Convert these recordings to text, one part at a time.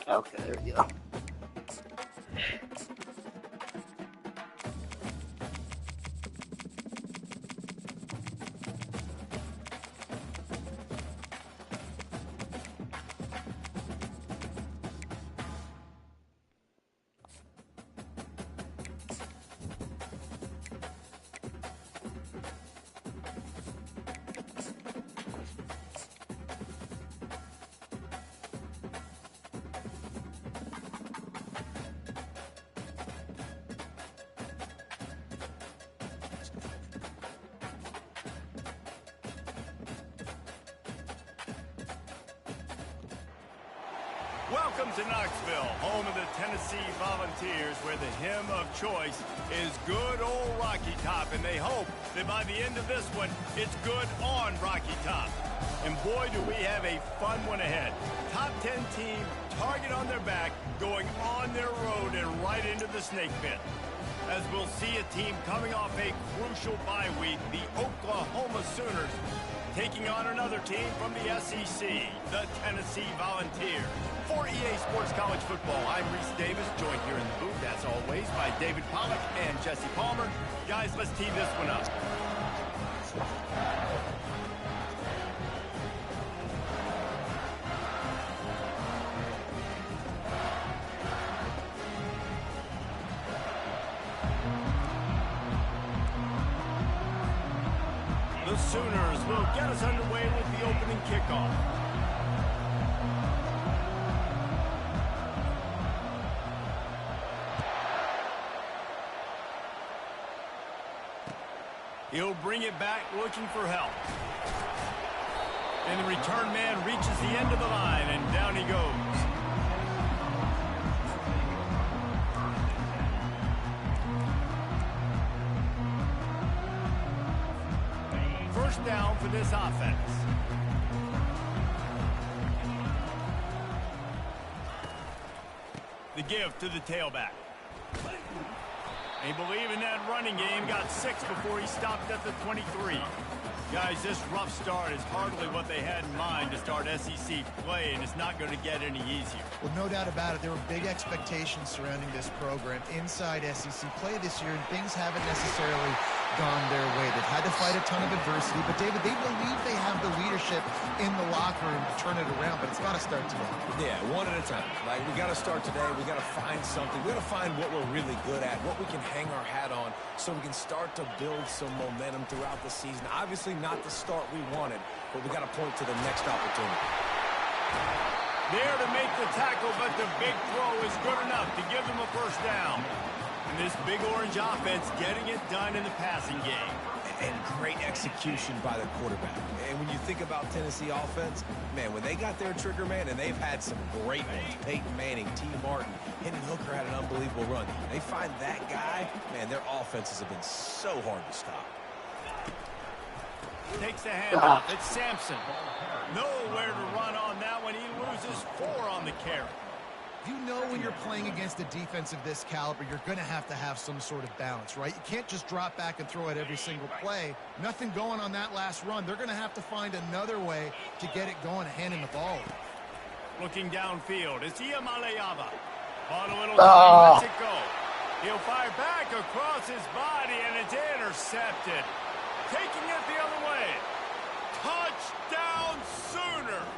Okay, there we go. Welcome to Knoxville, home of the Tennessee Volunteers, where the hymn of choice is good old Rocky Top, and they hope that by the end of this one, it's good on Rocky Top. And boy, do we have a fun one ahead. Top 10 team, target on their back, going on their road and right into the snake pit. As we'll see a team coming off a crucial bye week, the Oklahoma Sooners, taking on another team from the SEC, the Tennessee Volunteers. For EA Sports College Football, I'm Reese Davis, joined here in the booth, as always, by David Pollack and Jesse Palmer. Guys, let's tee this one up. The Sooners will get us underway with the opening kickoff. He'll bring it back looking for help. And the return man reaches the end of the line, and down he goes. First down for this offense. The give to the tailback. They believe in that running game, got 6 before he stopped at the 23. Guys, this rough start is hardly what they had in mind to start SEC play, and it's not going to get any easier. Well, no doubt about it. There were big expectations surrounding this program inside SEC play this year, and things haven't necessarily gone their way. They've had to fight a ton of adversity, but David, they believe they have the leadership in the locker room to turn it around, but it's got to start today. Yeah, one at a time. Like, we got to start today. We got to find something. We got to find what we're really good at, what we can hang our hat on, so we can start to build some momentum throughout the season. Obviously not the start we wanted, but we got to point to the next opportunity. There to make the tackle, but the big throw is good enough to give them a first down. And this big orange offense getting it done in the passing game. And great execution by the quarterback. And when you think about Tennessee offense, man, when they got their trigger man, and they've had some great ones, Peyton Manning, T. Martin, Hendon Hooker had an unbelievable run. They find that guy, man, their offenses have been so hard to stop. Takes the handoff. It's Sampson. Nowhere to run on that one. He loses 4 on the carry. You know when you're playing against a defense of this caliber, you're going to have some sort of balance, right? You can't just drop back and throw it every single play. Nothing going on that last run. They're going to have to find another way to get it going, handing the ball. Looking downfield, it's Iamaleava. On a little time, lets it go. He'll fire back across his body, and it's intercepted. Taking it the other way. Touchdown Sooners!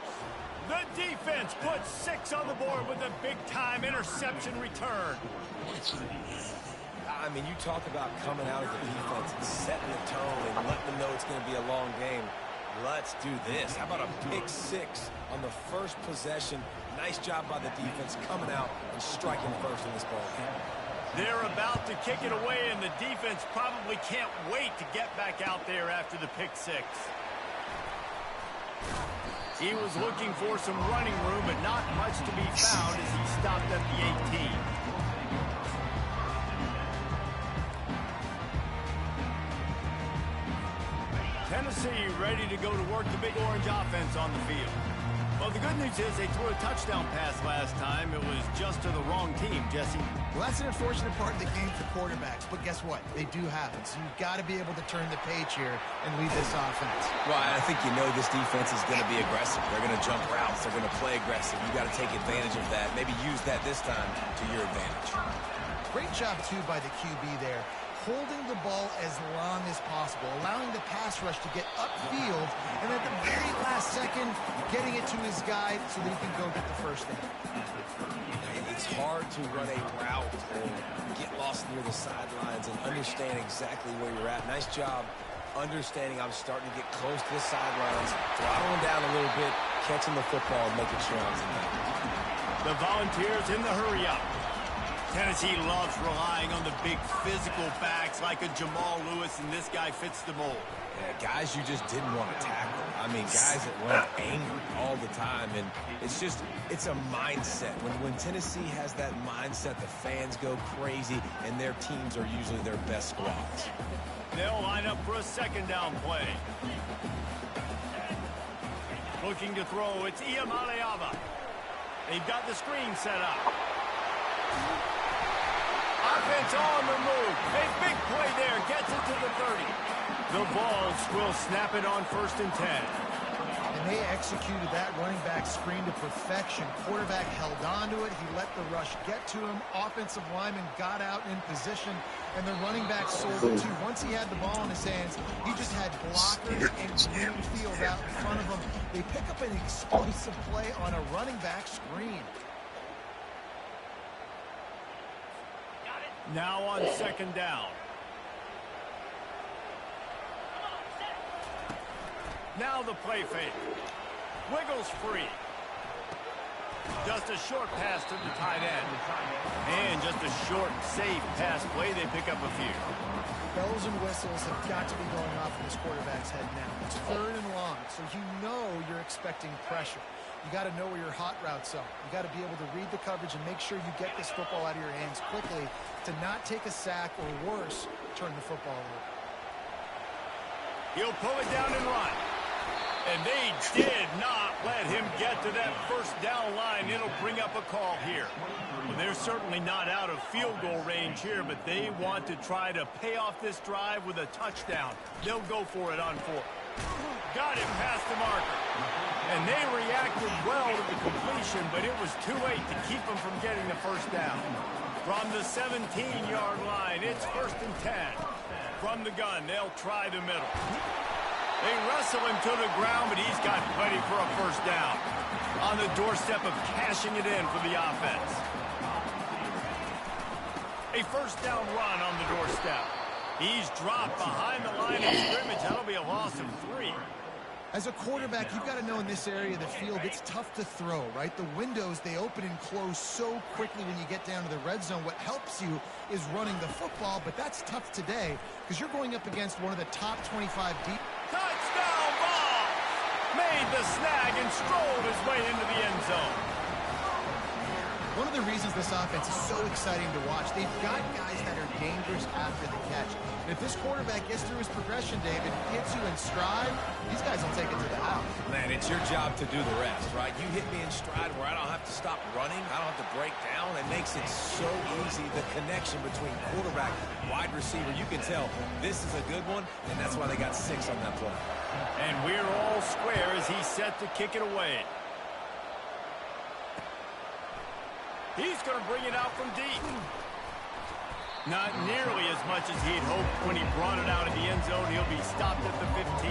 The defense puts 6 on the board with a big-time interception return. I mean, you talk about coming out of the defense and setting the tone and letting them know it's going to be a long game. Let's do this. How about a pick 6 on the first possession? Nice job by the defense coming out and striking first in this ball game. They're about to kick it away, and the defense probably can't wait to get back out there after the pick 6. He was looking for some running room, but not much to be found as he stopped at the 18. Tennessee ready to go to work the big orange offense on the field. Well, the good news is they threw a touchdown pass last time. It was just to the wrong team, Jesse. Well, that's an unfortunate part of the game for quarterbacks, but guess what? They do have it, so you've got to be able to turn the page here and lead this offense. Well, I think you know this defense is going to be aggressive. They're going to jump routes. They're going to play aggressive. You got to take advantage of that. Maybe use that this time to your advantage. Great job, too, by the QB there, holding the ball as long as possible, allowing the pass rush to get upfield, and at the very last second, getting it to his guy so that he can go get the first down. It's hard to run a route or get lost near the sidelines and understand exactly where you're at. Nice job understanding I'm starting to get close to the sidelines, throttling down a little bit, catching the football, and making sure I'm in there. The Volunteers in the hurry-up. Tennessee loves relying on the big physical backs like a Jamal Lewis, and this guy fits the mold. Yeah, guys you just didn't want to tackle. I mean, guys that run angry all the time, and it's a mindset. When Tennessee has that mindset, the fans go crazy, and their teams are usually their best squads. They'll line up for a second down play. Looking to throw, it's Ncaa. They've got the screen set up. Offense on the move. A big play there. Gets it to the 30. The Vols will snap it on 1st and 10. And they executed that running back screen to perfection. Quarterback held on to it. He let the rush get to him. Offensive lineman got out in position, and the running back sold it too. Once he had the ball in his hands, he just had blockers and green field out in front of him. They pick up an explosive play on a running back screen. Now on second down. Now the play fake. Wiggles free. Just a short pass to the tight end. And just a short, safe pass play. They pick up a few. Bells and whistles have got to be going off in this quarterback's head now. It's 3rd and long, so you know you're expecting pressure. You got to know where your hot routes are. You got to be able to read the coverage and make sure you get this football out of your hands quickly to not take a sack or worse, turn the football over. He'll pull it down and run. And they did not let him get to that first down line. It'll bring up a call here. Well, they're certainly not out of field goal range here, but they want to try to pay off this drive with a touchdown. They'll go for it on 4th. Got it past the marker. And they reacted well to the completion, but it was too late to keep them from getting the first down. From the 17-yard line, it's 1st and 10. From the gun, they'll try the middle. They wrestle him to the ground, but he's got plenty for a first down. On the doorstep of cashing it in for the offense. A first down run on the doorstep. He's dropped behind the line of scrimmage. That'll be a loss of 3. As a quarterback, you've got to know in this area of the field, it's tough to throw, right? The windows, they open and close so quickly when you get down to the red zone. What helps you is running the football, but that's tough today because you're going up against one of the top 25 deep. Touchdown ball! Made the snag and strolled his way into the end zone. One of the reasons this offense is so exciting to watch, they've got guys that are dangerous after the catch. And if this quarterback gets through his progression, David, hits you in stride, these guys will take it to the house. Man, it's your job to do the rest, right? You hit me in stride where I don't have to stop running. I don't have to break down. It makes it so easy, the connection between quarterback, wide receiver. You can tell this is a good one, and that's why they got 6 on that play. And we're all square as he's set to kick it away. He's going to bring it out from deep. Not nearly as much as he'd hoped when he brought it out of the end zone. He'll be stopped at the 15.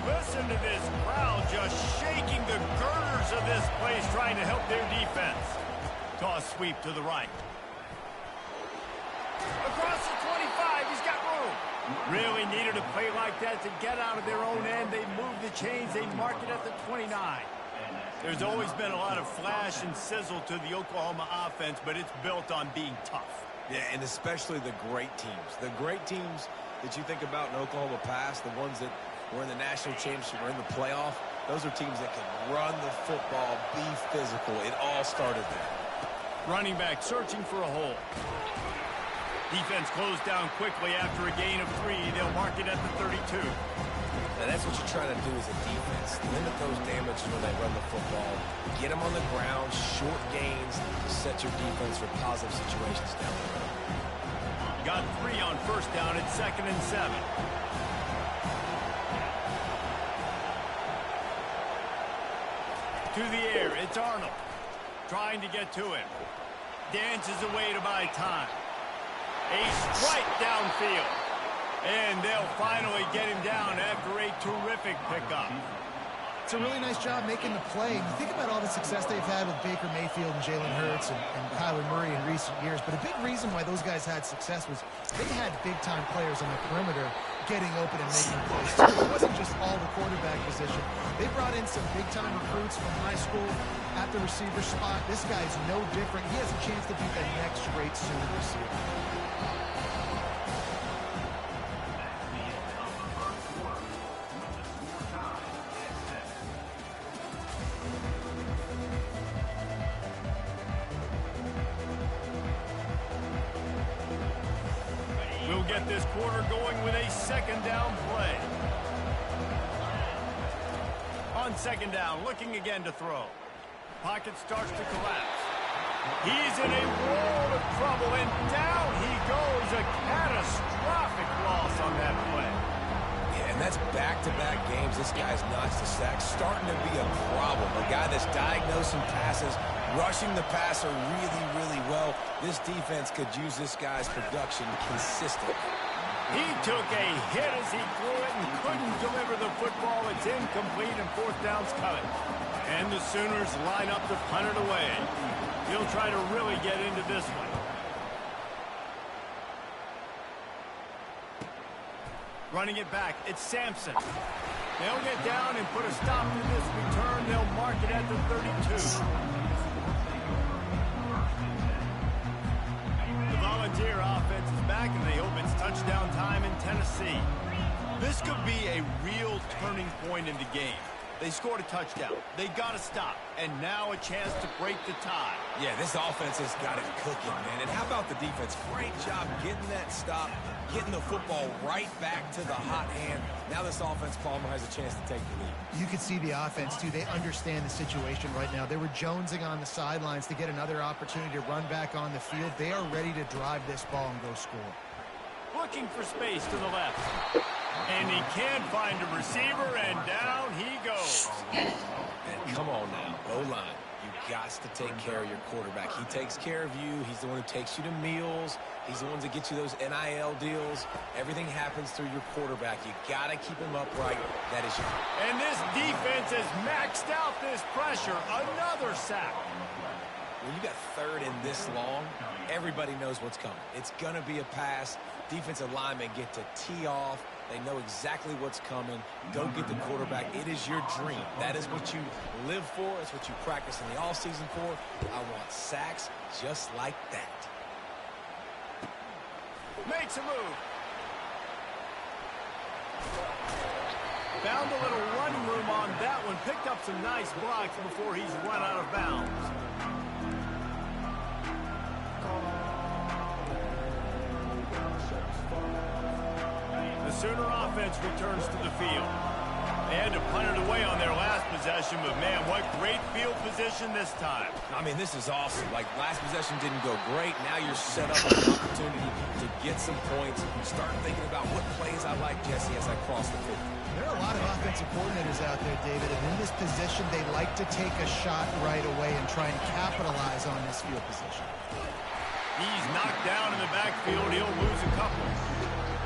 Listen to this crowd just shaking the girders of this place, trying to help their defense. Toss sweep to the right. Across the 25, he's got room. Really needed a play like that to get out of their own end. They move the chains. They mark it at the 29. There's always been a lot of flash and sizzle to the Oklahoma offense, but it's built on being tough. Yeah, and especially the great teams. The great teams that you think about in Oklahoma past, the ones that were in the national championship or in the playoff, Those are teams that can run the football, be physical. It all started there. Running back searching for a hole. Defense closed down quickly after a gain of 3. They'll mark it at the 32. Now that's what you're trying to do as a defense. Limit those damages when they run the football. Get them on the ground, short gains to set your defense for positive situations down the road. Got 3 on first down at 2nd and 7. To the air, it's Arnold. Trying to get to him. Dances away to buy time. A strike downfield. And they'll finally get him down after a terrific pickup. It's a really nice job making the play. You think about all the success they've had with Baker Mayfield and Jalen Hurts and Kyler Murray in recent years, but a big reason why those guys had success was they had big-time players on the perimeter getting open and making plays too. It wasn't just all the quarterback position. They brought in some big-time recruits from high school at the receiver spot. This guy's no different. He has a chance to be the next great soon receiver. Get this quarter going with a 2nd down play. On 2nd down, looking again to throw. Pocket starts to collapse. He's in a world of trouble, and down he goes. A catastrophic loss on that play. Yeah, and that's back-to-back games. This guy's notched the sack, starting to be a problem. A guy that's diagnosing passes, rushing the passer really, really well. This defense could use this guy's production consistently. He took a hit as he threw it and couldn't deliver the football. It's incomplete and 4th down's coming. And the Sooners line up to punt it away. He'll try to really get into this one. Running it back, it's Sampson. They'll get down and put a stop to this return. They'll mark it at the 32. Volunteer offense is back, and they hope it's touchdown time in Tennessee. This could be a real turning point in the game. They scored a touchdown. They got to stop, and now a chance to break the tie. Yeah, this offense has got it cooking, man. And how about the defense? Great job getting that stop, getting the football right back to the hot hand. Now this offense, Palmer, has a chance to take the lead. You could see the offense, too. They understand the situation right now. They were jonesing on the sidelines to get another opportunity to run back on the field. They are ready to drive this ball and go score. Looking for space to the left. And he can't find a receiver, and down he goes. And come on now, O-line. You've got to take care of your quarterback. He takes care of you. He's the one who takes you to meals. He's the one that gets you those NIL deals. Everything happens through your quarterback. You got to keep him upright. That is you. And this defense has maxed out this pressure. Another sack. When you got 3rd and this long, everybody knows what's coming. It's going to be a pass. Defensive linemen get to tee off. They know exactly what's coming. Go get the quarterback. It is your dream. That is what you live for. It's what you practice in the offseason for. I want sacks just like that. Makes a move. Found a little running room on that one. Picked up some nice blocks before he's run out of bounds. The Sooner offense returns to the field. They had to punt it away on their last possession, but man, what great field position this time. I mean, this is awesome. Like, last possession didn't go great. Now you're set up with an opportunity to get some points. Start thinking about what plays I like, Jesse, as I cross the field. There are a lot of offensive coordinators out there, David, and in this position, they like to take a shot right away and try and capitalize on this field position. He's knocked down in the backfield. He'll lose a couple.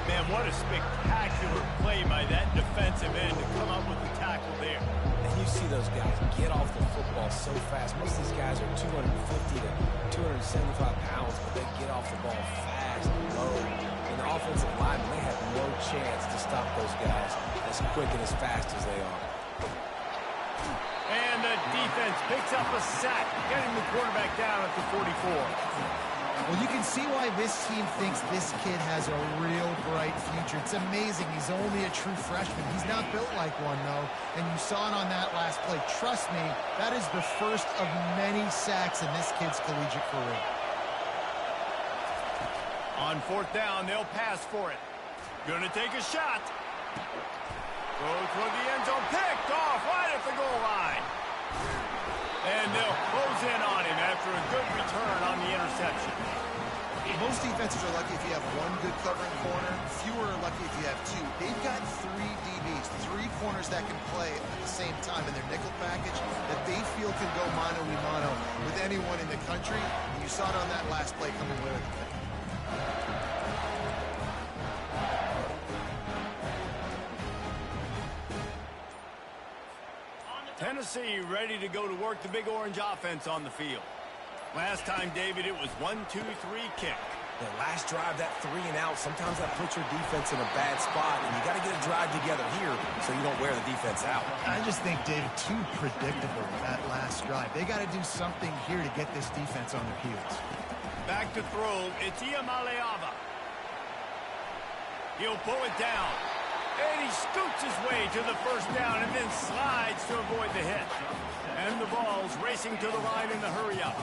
Man, what a spectacular play by that defensive end to come up with the tackle there. And you see those guys get off the football so fast. Most of these guys are 250 to 275 pounds, but they get off the ball fast and low. And the offensive linemen, they have no chance to stop those guys as quick and as fast as they are. And the defense picks up a sack, getting the quarterback down at the 44. Well, you can see why this team thinks this kid has a real bright future. It's amazing. He's only a true freshman. He's not built like one, though, and you saw it on that last play. Trust me, that is the first of many sacks in this kid's collegiate career. On fourth down, they'll pass for it. Gonna take a shot. Goes for the end zone, picked off right at the goal line. And they'll close in on him after a good return on the interception. Most defenses are lucky if you have one good covering corner. Fewer are lucky if you have two. They've got three DBs, three corners that can play at the same time in their nickel package that they feel can go mano-a-mano with anyone in the country. And you saw it on that last play coming with it. Tennessee ready to go to work the Big Orange offense on the field. Last time, David, it was 1-2-3 kick. The last drive, that 3 and out, sometimes that puts your defense in a bad spot, and you got to get a drive together here so you don't wear the defense out. I just think, David, too predictable that last drive. They got to do something here to get this defense on their heels. Back to throw, it's Ncaa. He'll pull it down. And he scoots his way to the first down and then slides to avoid the hit. And the Vols racing to the line in the hurry-up.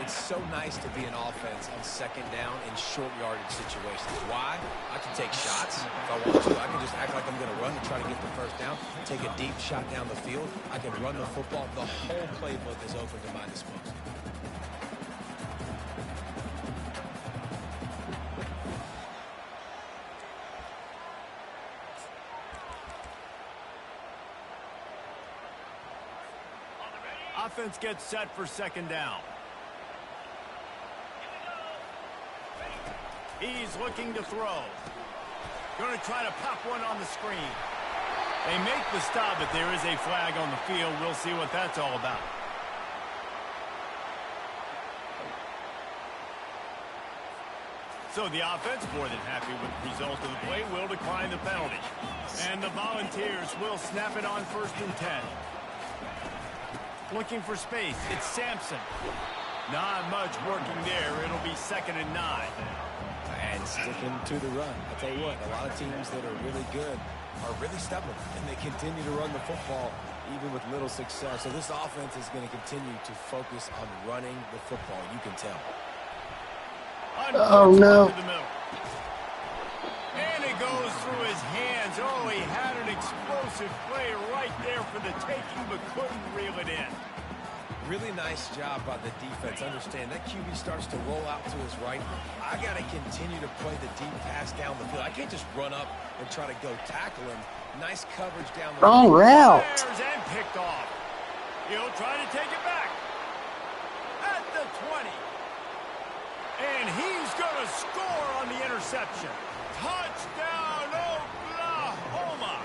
It's so nice to be an offense on second down in short yardage situations. Why? I can take shots if I want to. I can just act like I'm going to run and try to get the first down, take a deep shot down the field. I can run the football. The whole playbook is open to my disposal. Offense gets set for second down. He's looking to throw. Going to try to pop one on the screen. They make the stop, but there is a flag on the field. We'll see what that's all about. So the offense, more than happy with the result of the play, will decline the penalty. And the Volunteers will snap it on 1st and 10. Looking for space. It's Sampson. Not much working there. It'll be 2nd and 9. And sticking to the run. I'll tell you what, a lot of teams that are really good are really stubborn, and they continue to run the football even with little success. So this offense is going to continue to focus on running the football. You can tell. Oh, no. And it goes through his hands. Oh, he had an explosive play right there for the taking, but couldn't reel it in. Really nice job by the defense. Understand, that QB starts to roll out to his right. I got to continue to play the deep pass down the field. I can't just run up and try to go tackle him. Nice coverage down the Wrong route. And picked off. He'll try to take it back. At the 20. And he's going to score on the interception. Touchdown, Oklahoma!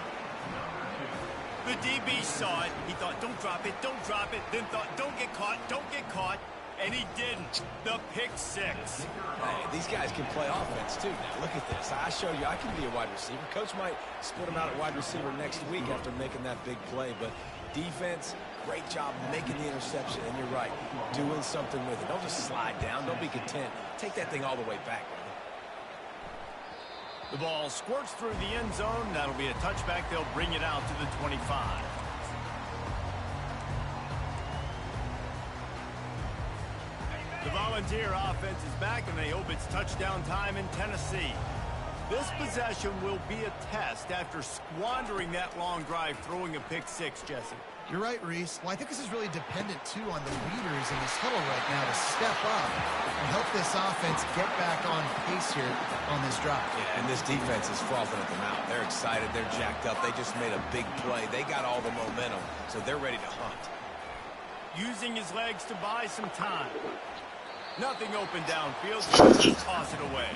The DB saw it. He thought, don't drop it, don't drop it. Then thought, don't get caught. And he didn't. The pick 6. Hey, these guys can play offense, too. Now, look at this. I show you I can be a wide receiver. Coach might split him out at wide receiver next week after making that big play. But defense, great job making the interception. And you're right, doing something with it. Don't just slide down. Don't be content. Take that thing all the way back, brother. The ball squirts through the end zone. That'll be a touchback. They'll bring it out to the 25. The Volunteer offense is back, and they hope it's touchdown time in Tennessee. This possession will be a test after squandering that long drive, throwing a pick 6, Jesse. You're right, Reese. Well, I think this is really dependent, too, on the leaders in this huddle right now to step up and help this offense get back on pace here on this drive. Yeah, and this defense is frothing at the mouth. They're excited. They're jacked up. They just made a big play. They got all the momentum, so they're ready to hunt. Using his legs to buy some time. Nothing open downfield, so just toss it away.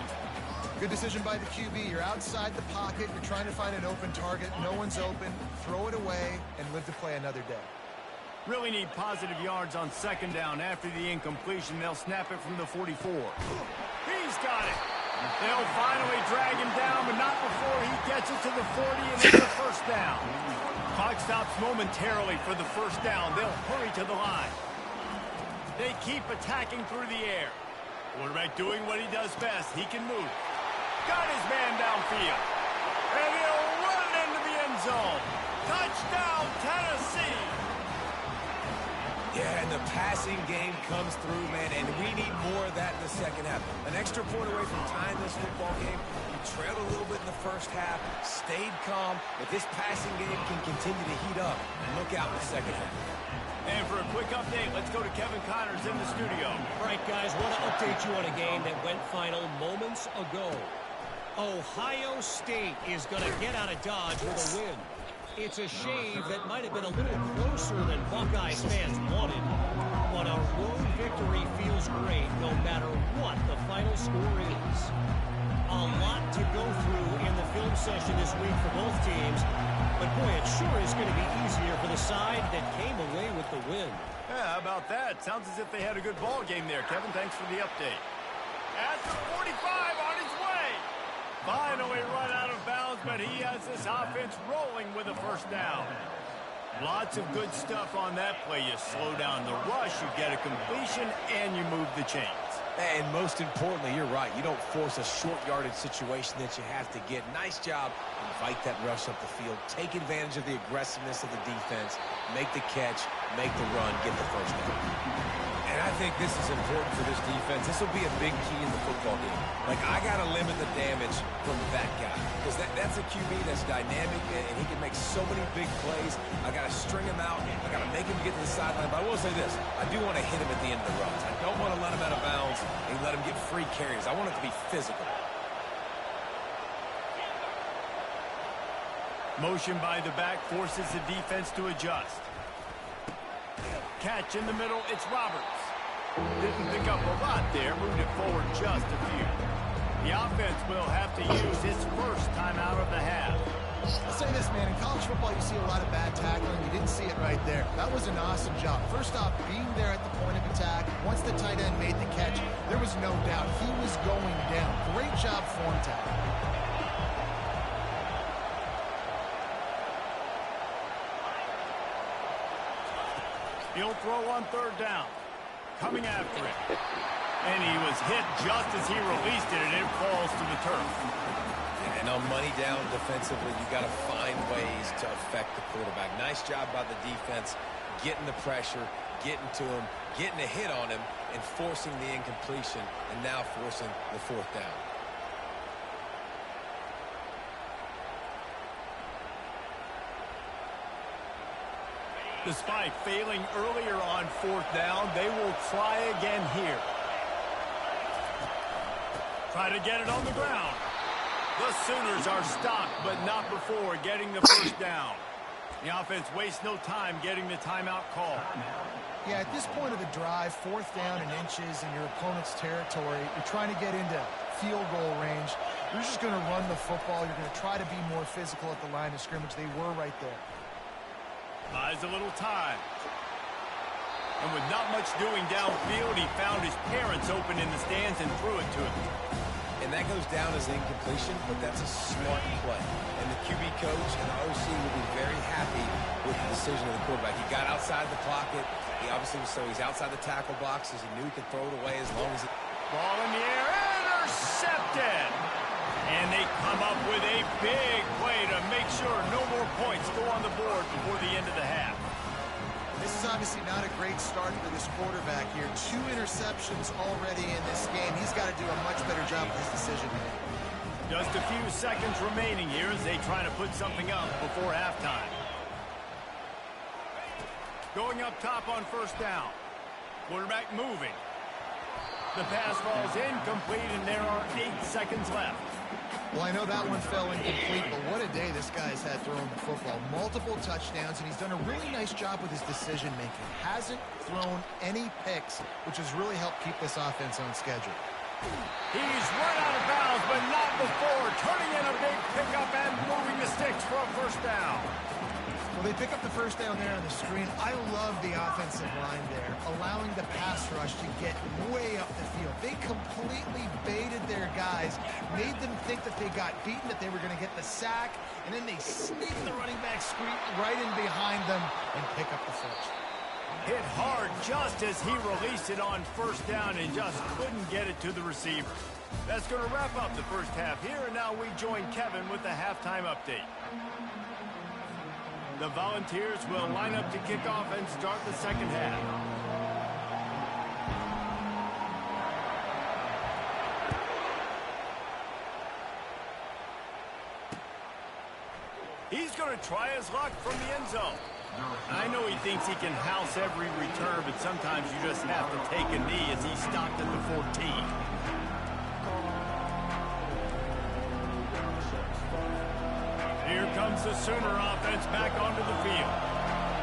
Good decision by the QB. You're outside the pocket. You're trying to find an open target. No one's open. Throw it away and live to play another day. Really need positive yards on second down. After the incompletion, they'll snap it from the 44. He's got it. They'll finally drag him down, but not before he gets it to the 40 and it's the first down. Clock stops momentarily for the first down. They'll hurry to the line. They keep attacking through the air. Quarterback doing what he does best. He can move. Got his man downfield. And he'll run into the end zone. Touchdown, Tennessee. Yeah, and the passing game comes through, man, and we need more of that in the second half. An extra point away from tying this football game. You trailed a little bit in the first half, stayed calm, but this passing game can continue to heat up. And look out in the second half. And for a quick update, let's go to Kevin Connors in the studio. All right, guys, want to update you on a game that went final moments ago. Ohio State is going to get out of Dodge with a win. It's a shave that might have been a little closer than Buckeyes fans wanted, but a road victory feels great no matter what the final score is. A lot to go through in the film session this week for both teams, but boy, it sure is going to be easier for the side that came away with the win. Yeah, how about that? Sounds as if they had a good ball game there. Kevin, thanks for the update. At the 45 on his way. Finally run out of bounds, but he has this offense rolling with a first down. Lots of good stuff on that play. You slow down the rush, you get a completion, and you move the chains. And most importantly, you're right. You don't force a short yardage situation that you have to get. Nice job. Invite that rush up the field. Take advantage of the aggressiveness of the defense. Make the catch. Make the run. Get the first down. And I think this is important for this defense. This will be a big key in the football game. Like, I got to limit the damage from that guy. Because that's a QB that's dynamic, and he can make so many big plays. I got to string him out. I got to make him get to the sideline. But I will say this. I do want to hit him at the end of the runs. I don't want to let him out of bounds and let him get free carries. I want it to be physical. Motion by the back forces the defense to adjust. Catch in the middle, it's Roberts. Didn't pick up a lot there, moved it forward just a few. The offense will have to use its first time out of the half. I'll say this, man, in college football you see a lot of bad tackling. You didn't see it right there. That was an awesome job. First off, being there at the point of attack. Once the tight end made the catch, there was no doubt he was going down. Great job form tackling. He'll throw on third down. Coming after it. And he was hit just as he released it, and it falls to the turf. And on money down defensively, you got to find ways to affect the quarterback. Nice job by the defense, getting the pressure, getting to him, getting a hit on him, and forcing the incompletion, and now forcing the fourth down. Despite failing earlier on fourth down, they will try again here. Try to get it on the ground. The Sooners are stopped, but not before getting the first down. The offense wastes no time getting the timeout call. Yeah, at this point of the drive, fourth down and inches in your opponent's territory, you're trying to get into field goal range. You're just going to run the football. You're going to try to be more physical at the line of scrimmage. They were right there. Buys a little time. And with not much doing downfield, he found his parents open in the stands and threw it to him. And that goes down as an incompletion, but that's a smart play. And the QB coach and the OC will be very happy with the decision of the quarterback. He got outside the pocket. He obviously was so he's outside the tackle box as he knew he could throw it away as long as he... Ball in the air, intercepted! And they come up with a big play to make sure no more points go on the board before the end of the half. This is obviously not a great start for this quarterback here. 2 interceptions already in this game. He's got to do a much better job with his decision-making. Just a few seconds remaining here as they try to put something up before halftime. Going up top on first down. Quarterback moving. The pass falls incomplete, and there are 8 seconds left. Well, I know that one fell incomplete, but what a day this guy's had throwing the football. Multiple touchdowns, and he's done a really nice job with his decision-making. Hasn't thrown any picks, which has really helped keep this offense on schedule. He's run out of bounds, but not before turning in a big pickup and moving the sticks for a first down. Well, they pick up the first down there on the screen. I love the offensive line there, allowing the pass rush to get way up the field. They completely baited their guys, made them think that they got beaten, that they were going to get the sack, and then they sneak the running back screen right in behind them and pick up the first. Hit hard just as he released it on first down and just couldn't get it to the receiver. That's going to wrap up the first half here, and now we join Kevin with the halftime update. The Volunteers will line up to kick off and start the second half. He's going to try his luck from the end zone. I know he thinks he can house every return, but sometimes you just have to take a knee as he stopped at the 14. Here comes the Sooner offense back onto the field.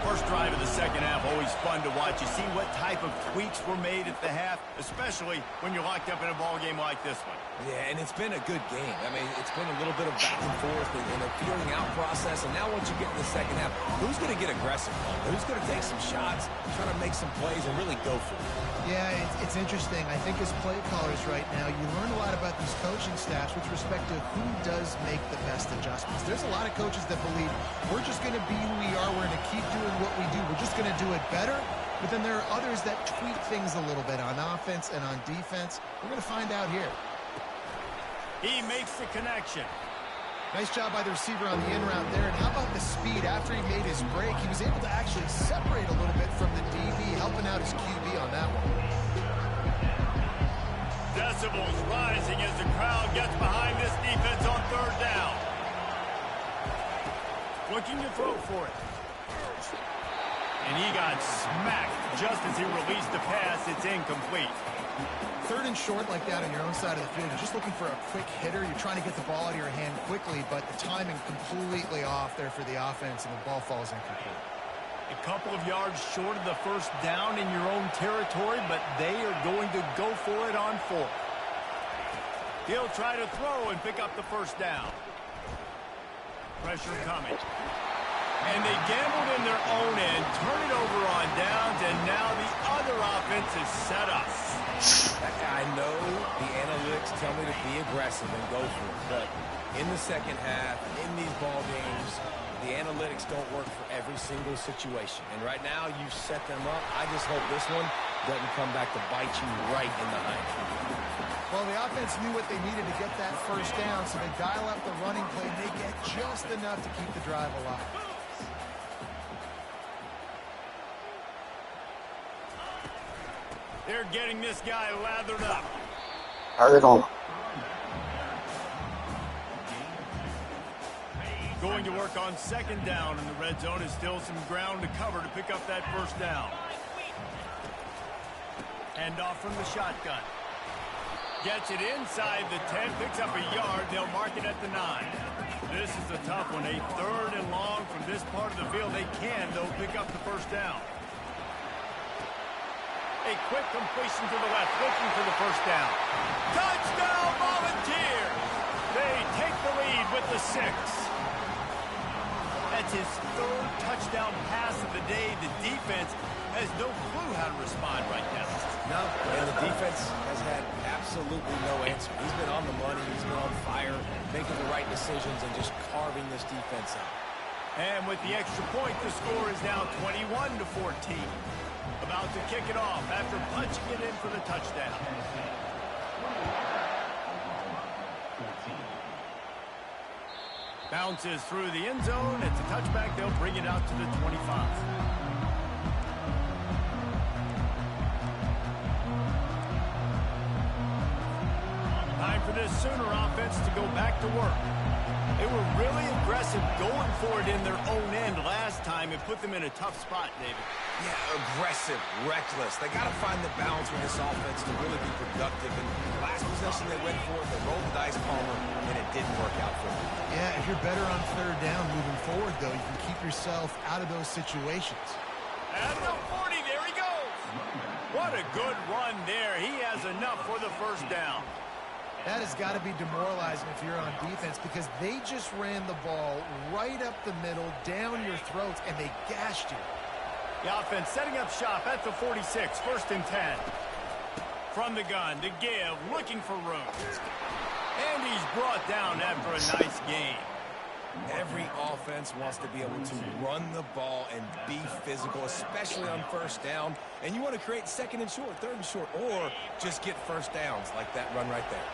First drive of the second half, always fun to watch. You see what type of tweaks were made at the half, especially when you're locked up in a ball game like this one. Yeah, and it's been a good game. I mean, it's been a little bit of back and forth and a feeling out process. And now once you get in the second half, who's going to get aggressive? Who's going to take some shots, try to make some plays, and really go for it? Yeah, it's interesting. I think as play callers right now, you learn a lot about these coaching staffs with respect to who does make the best adjustments. There's a lot of coaches that believe we're just going to be who we are. We're going to keep doing what we do. We're just going to do it better. But then there are others that tweak things a little bit on offense and on defense. We're going to find out here. He makes the connection. Nice job by the receiver on the in route there. And how about the speed after he made his break? He was able to actually separate a little bit from the DB, helping out his QB on that one. Decibels rising as the crowd gets behind this defense on third down. Looking to throw for it. And he got smacked just as he released the pass. It's incomplete. Third and short like that on your own side of the field. You're just looking for a quick hitter. You're trying to get the ball out of your hand quickly, but the timing completely off there for the offense, and the ball falls incomplete. A couple of yards short of the first down in your own territory, but they are going to go for it on fourth. He'll try to throw and pick up the first down. Pressure coming. And they gambled in their own end, turn it over on downs, and now the other offense is set up. I know the analytics tell me to be aggressive and go for it, but in the second half, in these ball games, the analytics don't work for every single situation. And right now, you set them up. I just hope this one doesn't come back to bite you right in the hind feet. Well, the offense knew what they needed to get that first down, so they dial up the running play. They get just enough to keep the drive alive. They're getting this guy lathered up. Going to work on second down, and the red zone is still some ground to cover to pick up that first down. Hand off from the shotgun. Gets it inside the 10, picks up a yard. They'll mark it at the 9. This is a tough one. A third and long from this part of the field. They can, though, pick up the first down. A quick completion to the left, looking for the first down. Touchdown, Volunteers! They take the lead with the 6. That's his third touchdown pass of the day. The defense has no clue how to respond right now. No, and the defense has had absolutely no answer. He's been on the money. He's been on fire, making the right decisions and just carving this defense out. And with the extra point, the score is now 21-14. About to kick it off after punching it in for the touchdown. Bounces through the end zone. It's a touchback. They'll bring it out to the 25. Time for this Sooner offense to go back to work. They were really aggressive going for it in their own end last time. It put them in a tough spot, David. Yeah, aggressive, reckless. They got to find the balance with this offense to really be productive. And last possession they went for it, they rolled the dice, Palmer, and it didn't work out for them. Yeah, if you're better on third down moving forward, though, you can keep yourself out of those situations. At the 40, there he goes. What a good run there. He has enough for the first down. That has got to be demoralizing if you're on defense, because they just ran the ball right up the middle, down your throats, and they gashed you. The offense setting up shop at the 46, 1st and 10. From the gun to give, looking for room. And he's brought down after a nice game. Every offense wants to be able to run the ball and be physical, especially on first down. And you want to create second and short, third and short, or just get first downs like that run right there.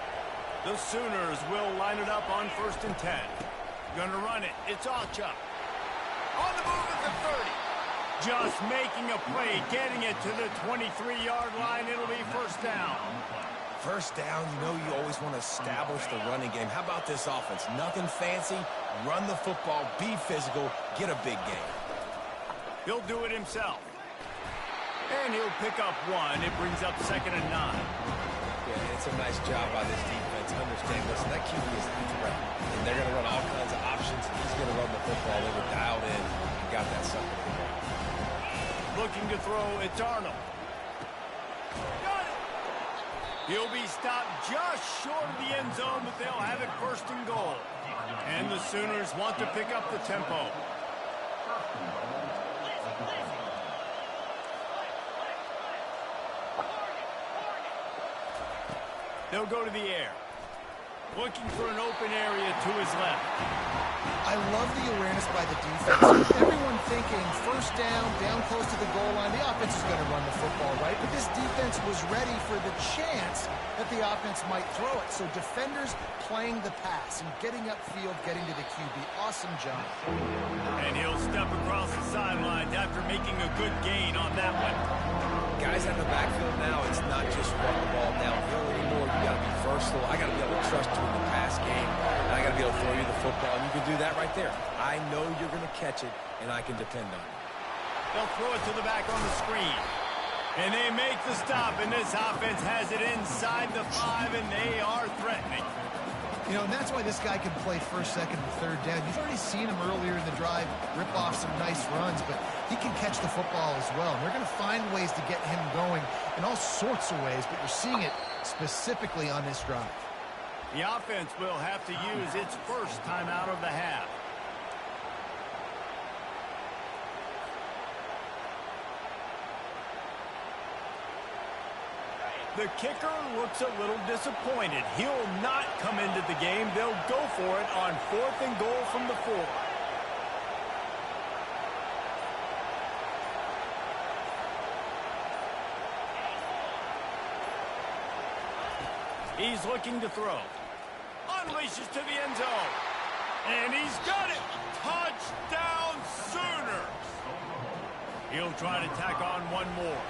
The Sooners will line it up on 1st and 10. Gonna run it. It's Ncaa. On the move at the 30. Just making a play, getting it to the 23-yard line. It'll be first down. First down, you know you always want to establish the running game. How about this offense? Nothing fancy. Run the football, be physical, get a big gain. He'll do it himself. And he'll pick up 1. It brings up 2nd and 9. Yeah, it's a nice job by this defense. Understand, listen, that QB is a threat. And they're going to run all kinds of options. He's going to run the football. They were dialed in and got that sucker. Looking to throw, it's Arnold. Got it! He'll be stopped just short of the end zone, but they'll have it 1st and goal. And the Sooners want to pick up the tempo. They'll go to the air. Looking for an open area to his left. I love the awareness by the defense. Everyone thinking first down close to the goal line. The offense is going to run the football, right? But this defense was ready for the chance that the offense might throw it. So defenders playing the pass and getting upfield, getting to the QB. Awesome job. And he'll step across the sidelines after making a good gain on that one. Guys out of the backfield now, it's not just run the ball downhill anymore. You got to be versatile. I got to be able to trust you in the pass game. And I got to be able to throw you the football, and you can do that right there. I know you're going to catch it, and I can depend on it. They'll throw it to the back on the screen. And they make the stop, and this offense has it inside the 5, and they are threatening. You know, and that's why this guy can play first, second, and third down. You've already seen him earlier in the drive rip off some nice runs, but he can catch the football as well. And they're going to find ways to get him going in all sorts of ways, but you're seeing it specifically on this drive. The offense will have to use its first timeout of the half. The kicker looks a little disappointed. He'll not come into the game. They'll go for it on 4th and goal from the 4. He's looking to throw. Unleashes to the end zone. And he's got it. Touchdown Sooners. He'll try to tack on one more.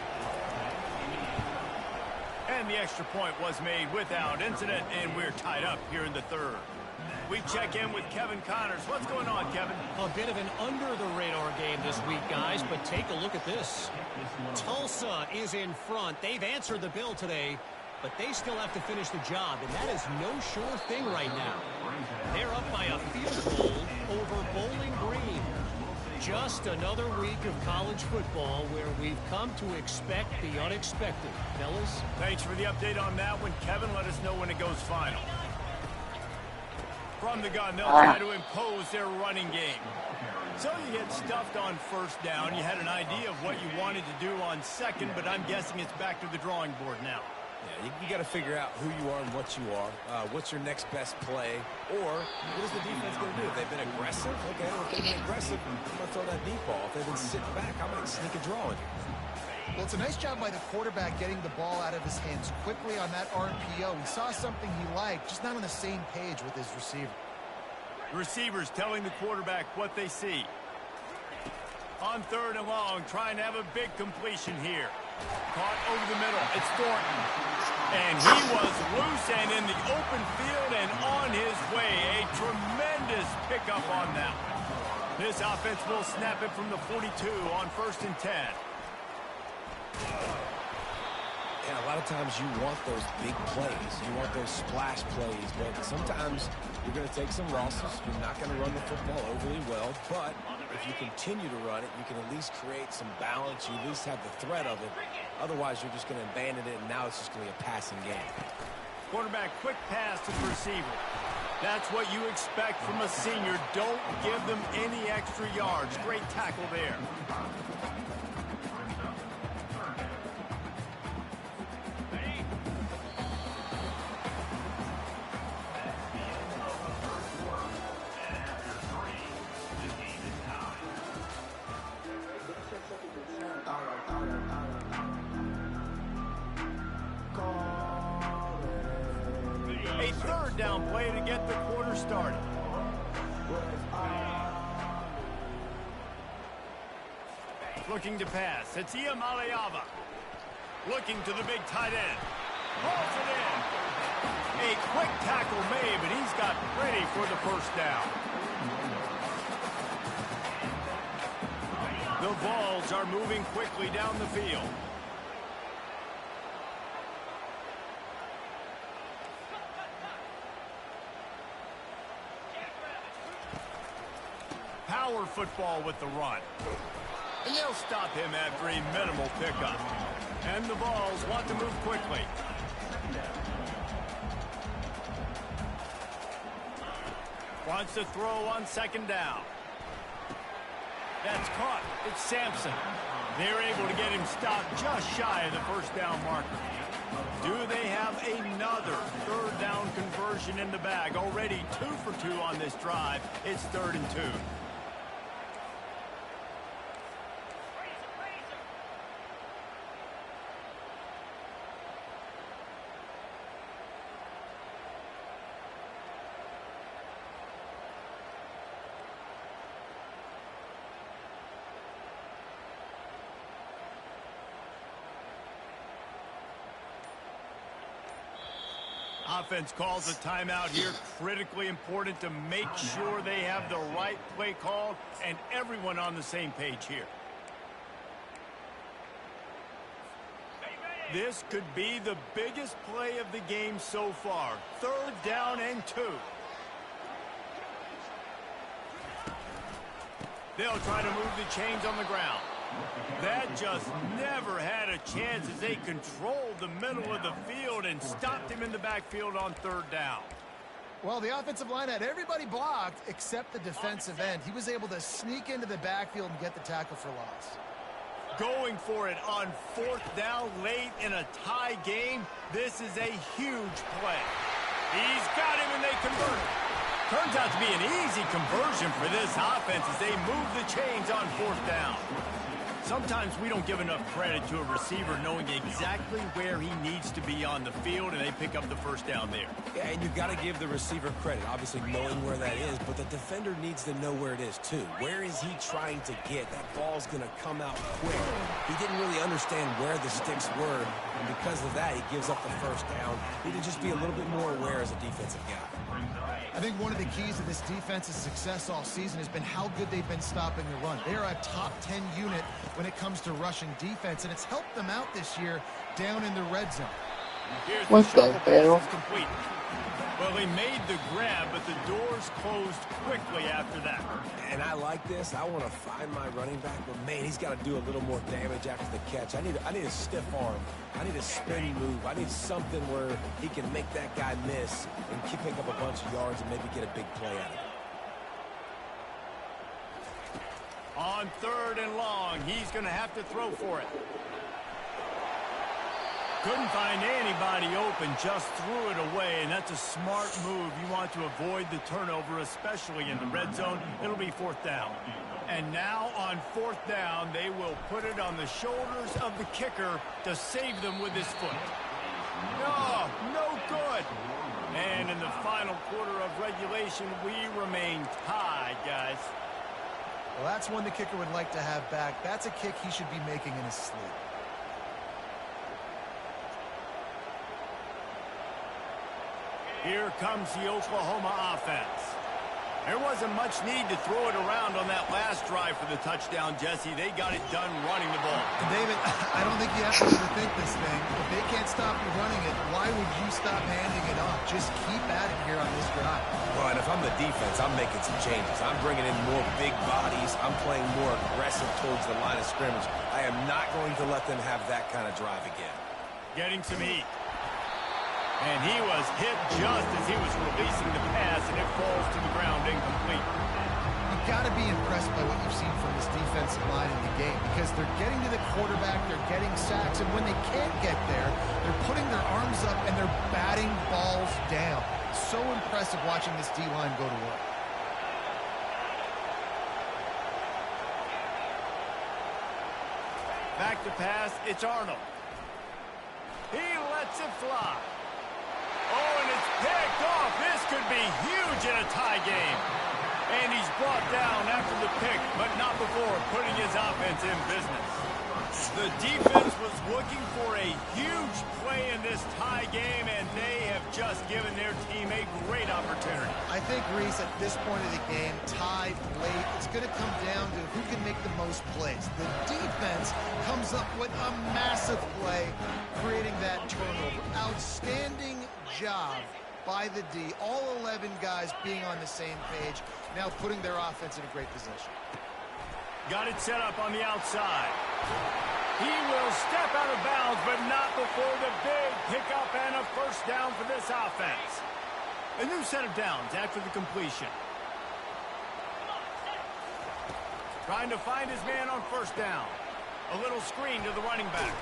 And the extra point was made without incident, and we're tied up here in the 3rd. We check in with Kevin Connors. What's going on, Kevin? A bit of an under-the-radar game this week, guys, but take a look at this. Tulsa is in front. They've answered the bell today, but they still have to finish the job, and that is no sure thing right now. They're up by a field goal over Bowling Green. Just another week of college football where we've come to expect the unexpected. Fellas? Thanks for the update on that one, Kevin. Let us know when it goes final. From the gun, they'll try to impose their running game. So you get stuffed on first down. You had an idea of what you wanted to do on second, but I'm guessing it's back to the drawing board now. Yeah, you got to figure out who you are and what you are. What's your next best play? Or what is the defense going to do? If they've been aggressive, okay, well, if they've been aggressive, I'm going to throw that deep ball. If they've been sitting back, I might sneak a draw in here. Well, it's a nice job by the quarterback getting the ball out of his hands quickly on that RPO. He saw something he liked, just not on the same page with his receiver. The receivers telling the quarterback what they see. On 3rd and long, trying to have a big completion here. Caught over the middle. It's Thornton. And he was loose and in the open field and on his way. A tremendous pickup on that one. This offense will snap it from the 42 on 1st and 10. Yeah, a lot of times you want those big plays. You want those splash plays, but sometimes you're going to take some losses. You're not going to run the football overly well, but if you continue to run it, you can at least create some balance. You at least have the threat of it. Otherwise, you're just going to abandon it, and now it's just going to be a passing game. Quarterback, quick pass to the receiver. That's what you expect from a senior. Don't give them any extra yards. Great tackle there. A third down play to get the quarter started. Looking to pass. It's Ncaa. Looking to the big tight end. Hauls it in. A quick tackle made, but he's got plenty for the first down. The Vols are moving quickly down the field. Power football with the run. And they'll stop him after a minimal pickup. And the Vols want to move quickly. Wants to throw on second down. That's caught. It's Sampson. They're able to get him stopped just shy of the first down marker. Do they have another third down conversion in the bag? Already 2 for 2 on this drive. It's 3rd and 2. Offense calls a timeout here. Critically important to make sure they have the right play called and everyone on the same page here. This could be the biggest play of the game so far. 3rd down and 2. They'll try to move the chains on the ground. That just never had a chance as they controlled the middle of the field and stopped him in the backfield on 3rd down. Well, the offensive line had everybody blocked except the defensive end. He was able to sneak into the backfield and get the tackle for loss. Going for it on 4th down late in a tie game. This is a huge play. He's got him and they convert it. Turns out to be an easy conversion for this offense as they move the chains on 4th down. Sometimes we don't give enough credit to a receiver knowing exactly where he needs to be on the field, and they pick up the first down there. Yeah, and you've got to give the receiver credit, obviously knowing where that is, but the defender needs to know where it is too. Where is he trying to get? That ball's going to come out quick. He didn't really understand where the sticks were, and because of that, he gives up the first down. He need to just be a little bit more aware as a defensive guy. I think one of the keys to this defense's success all season has been how good they've been stopping the run. They are a top 10 unit when it comes to rushing defense, and it's helped them out this year down in the red zone. Here's the shovel pass is complete. Well, they made the grab, but the doors closed quickly after that. And I like this. I want to find my running back, but man, he's got to do a little more damage after the catch. I need a stiff arm. I need a spin move. I need something where he can make that guy miss and pick up a bunch of yards and maybe get a big play out of it. On 3rd and long, he's going to have to throw for it. Couldn't find anybody open, just threw it away, and that's a smart move. You want to avoid the turnover, especially in the red zone. It'll be 4th down. And now on 4th down, they will put it on the shoulders of the kicker to save them with his foot. No good. And in the final quarter of regulation, we remain tied, guys. Well, that's one the kicker would like to have back. That's a kick he should be making in his sleep. Here comes the Oklahoma offense. There wasn't much need to throw it around on that last drive for the touchdown, Jesse. They got it done running the ball. And David, I don't think you have to overthink this thing. If they can't stop you running it, why would you stop handing it off? Just keep at it here on this drive. Well, and if I'm the defense, I'm making some changes. I'm bringing in more big bodies. I'm playing more aggressive towards the line of scrimmage. I am not going to let them have that kind of drive again. Getting some heat. And he was hit just as he was releasing the pass, and it falls to the ground incomplete. You've got to be impressed by what you've seen from this defensive line in the game because they're getting to the quarterback, they're getting sacks, and when they can't get there, they're putting their arms up and they're batting balls down. So impressive watching this D-line go to work. Back to pass, it's Arnold. He lets it fly. Oh, and it's picked off. This could be huge in a tie game. And he's brought down after the pick, but not before putting his offense in business. The defense was looking for a huge play in this tie game, and they have just given their team a great opportunity. I think, Reese, at this point of the game, tied late, it's going to come down to who can make the most plays. The defense comes up with a massive play, creating that turnover. Outstanding job by the D. All 11 guys being on the same page, now putting their offense in a great position. Got it set up on the outside. He will step out of bounds, but not before the big pickup and a first down for this offense. A new set of downs after the completion. Trying to find his man on first down. A little screen to the running back.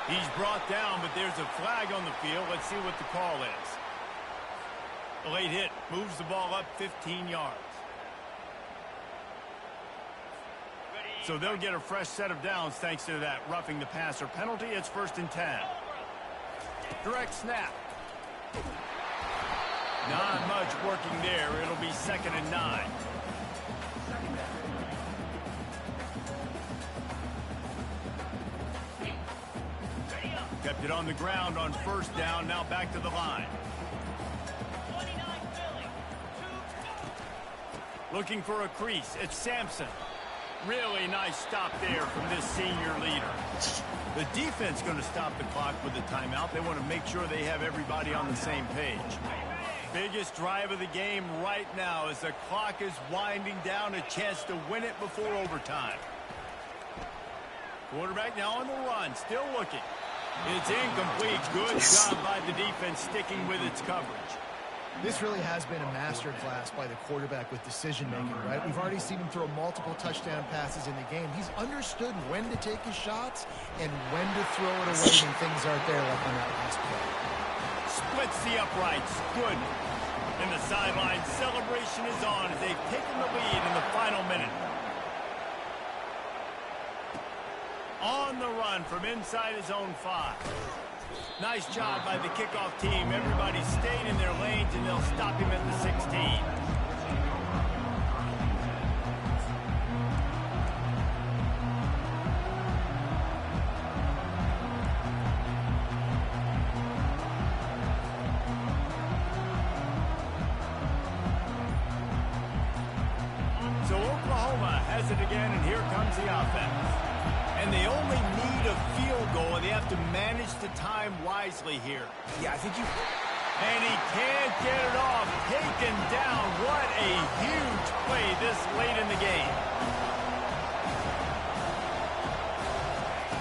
He's brought down, but there's a flag on the field. Let's see what the call is. A late hit moves the ball up 15 yards. So they'll get a fresh set of downs thanks to that roughing the passer penalty. It's 1st and 10. Direct snap. Not much working there. It'll be 2nd and 9. Kept it on the ground on first down. Now back to the line. Looking for a crease. It's Sampson. Really nice stop there from this senior leader. The defense going to stop the clock with a timeout. They want to make sure they have everybody on the same page. Biggest drive of the game right now as the clock is winding down. A chance to win it before overtime. Quarterback now on the run. Still looking. It's incomplete. Good job by the defense sticking with its coverage. This really has been a master class by the quarterback with decision-making, right? We've already seen him throw multiple touchdown passes in the game. He's understood when to take his shots and when to throw it away when things aren't there, like on that last play. Splits the uprights. Good. And the sideline celebration is on as they've taken the lead in the final minute. On the run from inside his own 5. Nice job by the kickoff team. Everybody stayed in their lanes, and they'll stop him at the 16. So Oklahoma has it again, and here comes the offense. And they only need a field goal, and they have to manage the time wisely here. Yeah, I think you... And he can't get it off. Taken down. What a huge play this late in the game.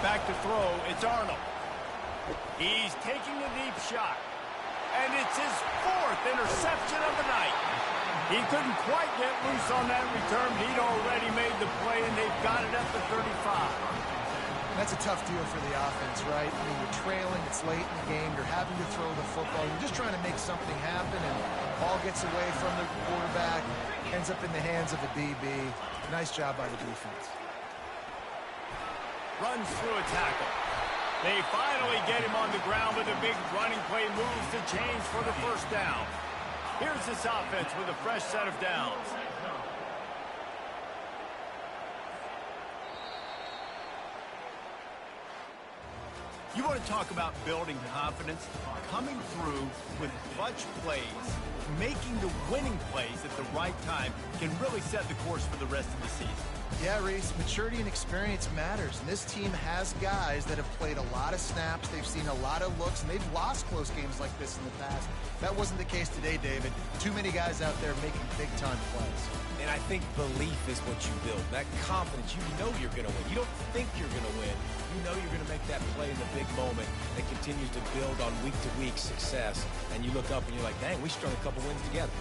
Back to throw. It's Arnold. He's taking a deep shot. And it's his 4th interception of the night. He couldn't quite get loose on that return, but he'd already made the play, and they've got it at the 35. That's a tough deal for the offense, right? I mean, you're trailing, it's late in the game, you're having to throw the football, you're just trying to make something happen, and the ball gets away from the quarterback, ends up in the hands of a DB. Nice job by the defense. Runs through a tackle. They finally get him on the ground with a big running play, moves the chains for the first down. Here's this offense with a fresh set of downs. You want to talk about building confidence? Coming through with clutch plays, making the winning plays at the right time can really set the course for the rest of the season. Yeah, Reese, maturity and experience matters. And this team has guys that have played a lot of snaps. They've seen a lot of looks, and they've lost close games like this in the past. That wasn't the case today, David. Too many guys out there making big-time plays. And I think belief is what you build. That confidence, you know you're going to win. You don't think you're going to win. You know you're going to make that play in the big moment that continues to build on week-to-week success. And you look up and you're like, dang, we strung a couple wins together.